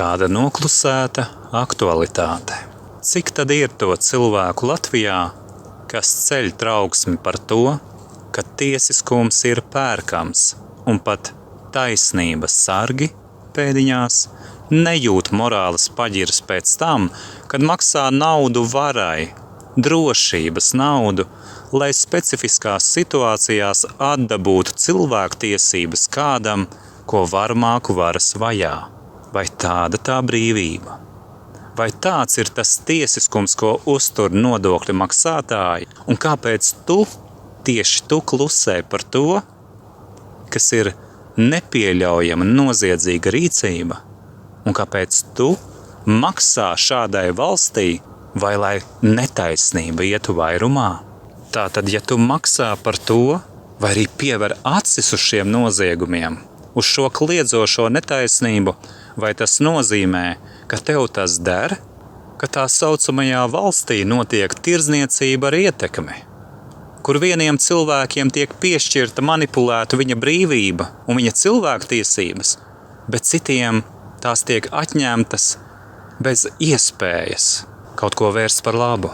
Kāda noklusēta aktualitāte. Cik tad ir to cilvēku Latvijā, kas ceļ trauksmi par to, ka tiesiskums ir pērkams un pat taisnības sargi pēdiņās nejūt morāles paģiras pēc tam, kad maksā naudu varai, drošības naudu, lai specifiskās situācijās atdabūtu cilvēktiesības kādam, ko varmāku varas vajā. Vai tāda tā brīvība? Vai tāds ir tas tiesiskums, ko uztur nodokļu maksātāji? Un kāpēc tieši tu klusē par to, kas ir nepieļaujama noziedzīga rīcība? Un kāpēc tu maksā šādai valstī, vai lai netaisnība ietu vairumā? Tātad, ja tu maksā par to, vai arī piever acis uz šiem noziegumiem, uz šo kliedzošo netaisnību, vai tas nozīmē, ka tev tas der, ka tā saucamajā valstī notiek tirdzniecība ar ietekmi, kur vieniem cilvēkiem tiek piešķirta manipulēta viņa brīvība un viņa cilvēktiesības, bet citiem tās tiek atņemtas bez iespējas kaut ko vērst par labu.